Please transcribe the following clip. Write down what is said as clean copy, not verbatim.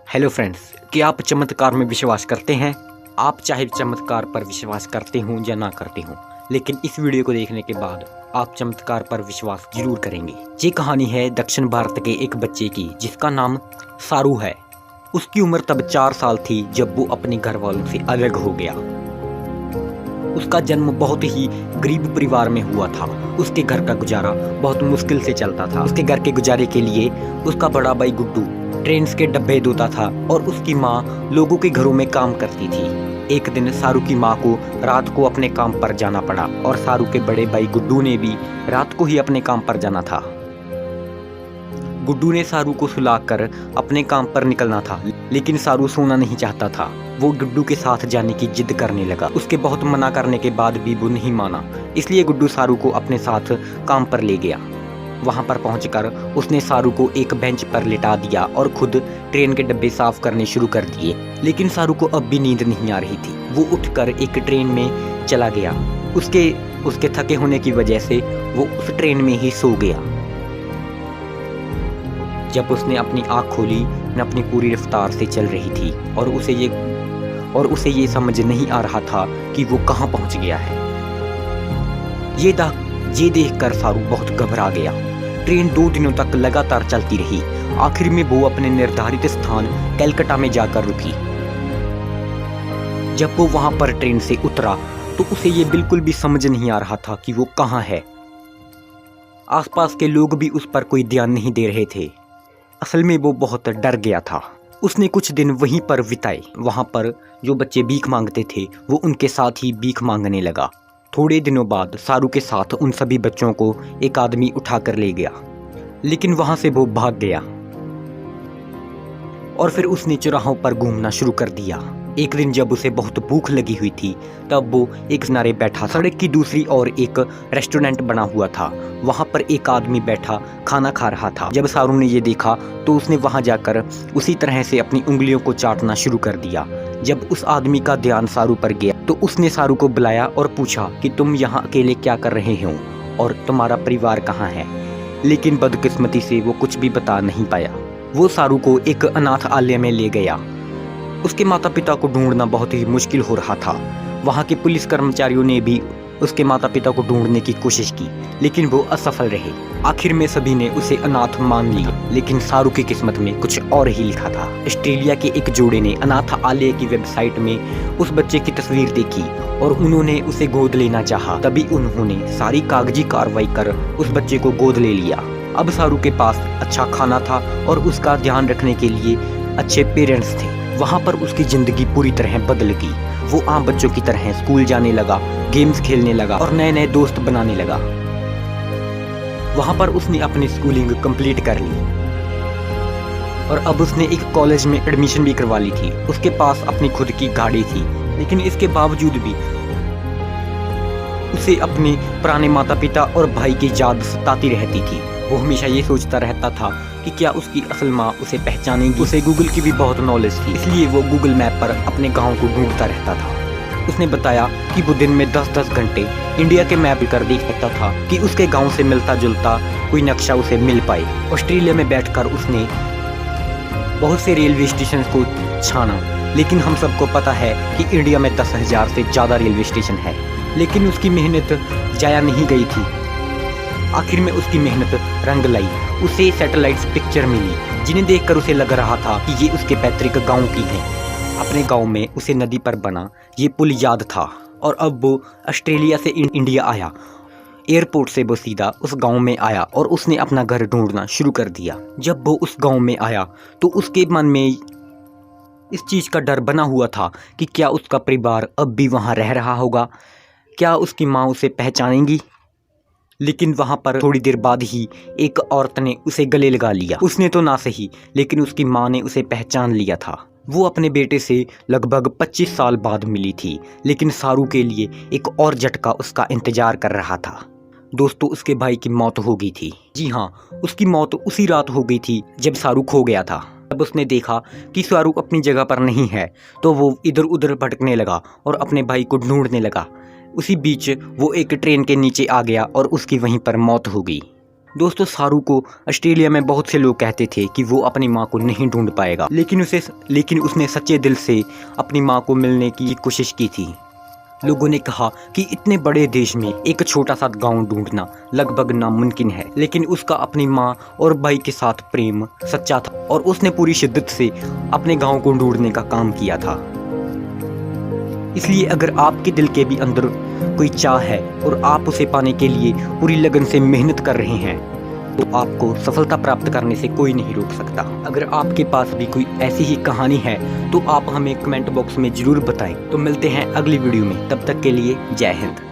Hello friends, क्या आप चमत्कार में विश्वास करते हैं? आप चाहे चमत्कार पर विश्वास करते हो या ना करते हो, लेकिन इस वीडियो को देखने के बाद आप चमत्कार पर विश्वास जरूर करेंगे। ये कहानी है दक्षिण भारत के एक बच्चे की जिसका नाम सारू है। उसकी उम्र तब 4 साल थी जब वो अपने घर वालों से अलग हो गया। उसका जन्म बहुत ही गरीब परिवार में हुआ था। उसके घर का गुजारा बहुत मुश्किल से चलता था। उसके घर के गुजारे के लिए उसका बड़ा भाई गुड्डू ट्रेन के डब्बे धोता था और उसकी माँ लोगों के घरों में काम करती थी। एक दिन सारू की माँ को रात को अपने काम पर जाना पड़ा और सारू के बड़े भाई गुड्डू ने भी रात को ही अपने काम पर जाना था। गुड्डू ने सारू को सुलाकर अपने काम पर निकलना था, लेकिन सारू सोना नहीं चाहता था। वो गुड्डू के साथ जाने की जिद करने लगा। उसके बहुत मना करने के बाद भी वो नहीं माना, इसलिए गुड्डू सारू को अपने साथ काम पर ले गया। वहां पर पहुंचकर उसने सारू को एक बेंच पर लिटा दिया और खुद ट्रेन के डब्बे साफ करने शुरू कर दिए। लेकिन सारू को अब भी नींद नहीं आ रही थी। वो उठकर एक ट्रेन में चला गया। उसके थके होने की वजह से वो उस ट्रेन में ही सो गया। जब उसने अपनी आँख खोली, न अपनी पूरी रफ्तार से चल रही थी और उसे ये समझ नहीं आ रहा था कि वो कहाँ पहुंच गया है। ये देखकर सारू बहुत घबरा गया। ट्रेन 2 दिनों तक लगातार चलती रही। आखिर में वो अपने निर्धारित स्थान कलकत्ता में जाकर रुकी। जब वो वहां पर ट्रेन से उतरा तो उसे ये बिल्कुल भी समझ नहीं आ रहा था कि वो कहाँ है। आसपास के लोग भी उस पर कोई ध्यान नहीं दे रहे थे। असल में वो बहुत डर गया था। उसने कुछ दिन वहीं पर बिताए। वहां पर जो बच्चे भीख मांगते थे वो उनके साथ ही भीख मांगने लगा। थोड़े दिनों बाद सारू के साथ उन सभी बच्चों को एक आदमी उठाकर ले गया, लेकिन वहां से वो भाग गया और फिर उसने चौराहों पर घूमना शुरू कर दिया। एक दिन जब उसे बहुत भूख लगी हुई थी तब वो एक किनारे बैठा। सड़क की दूसरी ओर एक रेस्टोरेंट बना हुआ था। वहां पर एक आदमी बैठा खाना खा रहा था। जब सारू ने ये देखा तो उसने वहां जाकर उसी तरह से अपनी उंगलियों को चाटना शुरू कर दिया। जब उस आदमी का ध्यान सारू पर गया तो उसने सारू को बुलाया और पूछा कि तुम यहाँ अकेले क्या कर रहे हो और तुम्हारा परिवार कहाँ है। लेकिन बदकिस्मती से वो कुछ भी बता नहीं पाया। वो सारू को एक अनाथ आलय में ले गया। उसके माता पिता को ढूंढना बहुत ही मुश्किल हो रहा था। वहाँ के पुलिस कर्मचारियों ने भी उसके माता पिता को ढूंढने की कोशिश की, लेकिन वो असफल रहे। आखिर में सभी ने उसे अनाथ मान लिया, लेकिन सारू की किस्मत में कुछ और ही लिखा था। ऑस्ट्रेलिया के एक जोड़े ने अनाथ आलय की वेबसाइट में उस बच्चे की तस्वीर देखी और उन्होंने उसे गोद लेना चाहा। तभी उन्होंने सारी कागजी कार्रवाई कर उस बच्चे को गोद ले लिया। अब सारू के पास अच्छा खाना था और उसका ध्यान रखने के लिए अच्छे पेरेंट्स थे। वहाँ पर उसकी जिंदगी पूरी तरह बदल गई। वो आम बच्चों की तरह स्कूल जाने लगा, गेम्स खेलने लगा और नए नए दोस्त बनाने लगा। वहाँ पर उसने अपनी स्कूलिंग कंप्लीट कर ली और अब उसने एक कॉलेज में एडमिशन भी करवा ली थी। उसके पास अपनी खुद की गाड़ी थी, लेकिन इसके बावजूद भी उसे अपने पुराने माता पिता और भाई की याद सताती रहती थी। वो हमेशा ये सोचता रहता था कि क्या उसकी असल माँ उसे पहचानेगी। उसे गूगल की भी बहुत नॉलेज थी, इसलिए वो गूगल मैप पर अपने गांव को ढूंढता रहता था। उसने बताया कि वो दिन में 10-10 घंटे इंडिया के मैप कर देख सकता था कि उसके गांव से मिलता जुलता कोई नक्शा उसे मिल पाए। ऑस्ट्रेलिया में बैठकर उसने बहुत से रेलवे स्टेशन को छाना, लेकिन हम सबको पता है कि इंडिया में 10,000 से ज़्यादा रेलवे स्टेशन है। लेकिन उसकी मेहनत जाया नहीं गई थी। आखिर में उसकी मेहनत रंग लाई। उसे सैटेलाइट पिक्चर मिली जिन्हें देखकर उसे लग रहा था कि ये उसके पैतृक गांव की है। अपने गांव में उसे नदी पर बना ये पुल याद था और अब वो ऑस्ट्रेलिया से इंडिया आया। एयरपोर्ट से वो सीधा उस गांव में आया और उसने अपना घर ढूंढना शुरू कर दिया। जब वो उस गांव में आया तो उसके मन में इस चीज़ का डर बना हुआ था कि क्या उसका परिवार अब भी वहाँ रह रहा होगा, क्या उसकी माँ उसे पहचानेगी। लेकिन वहाँ पर थोड़ी देर बाद ही एक औरत ने उसे गले लगा लिया। उसने तो ना सही, लेकिन उसकी माँ ने उसे पहचान लिया था। वो अपने बेटे से लगभग 25 साल बाद मिली थी, लेकिन सारू के लिए एक और झटका उसका इंतजार कर रहा था। दोस्तों, उसके भाई की मौत हो गई थी। जी हाँ, उसकी मौत उसी रात हो गई थी जब सारू खो गया था। जब उसने देखा कि सारू अपनी जगह पर नहीं है तो वो इधर उधर भटकने लगा और अपने भाई को ढूंढने लगा। उसी बीच वो एक ट्रेन के नीचे आ गया और उसकी वहीं पर मौत हो गई। दोस्तों सारू को ऑस्ट्रेलिया में बहुत से लोग कहते थे कि वो अपनी माँ को नहीं ढूंढ पाएगा, लेकिन उसने सच्चे दिल से अपनी माँ को मिलने की कोशिश की थी। लोगों ने कहा कि इतने बड़े देश में एक छोटा सा गांव ढूंढना लगभग नामुमकिन है, लेकिन उसका अपनी माँ और भाई के साथ प्रेम सच्चा था और उसने पूरी शिद्दत से अपने गांव को ढूंढने का काम किया था। इसलिए अगर आपके दिल के भी अंदर कोई चाह है और आप उसे पाने के लिए पूरी लगन से मेहनत कर रहे हैं तो आपको सफलता प्राप्त करने से कोई नहीं रोक सकता। अगर आपके पास भी कोई ऐसी ही कहानी है तो आप हमें कमेंट बॉक्स में ज़रूर बताएं। तो मिलते हैं अगली वीडियो में, तब तक के लिए जय हिंद।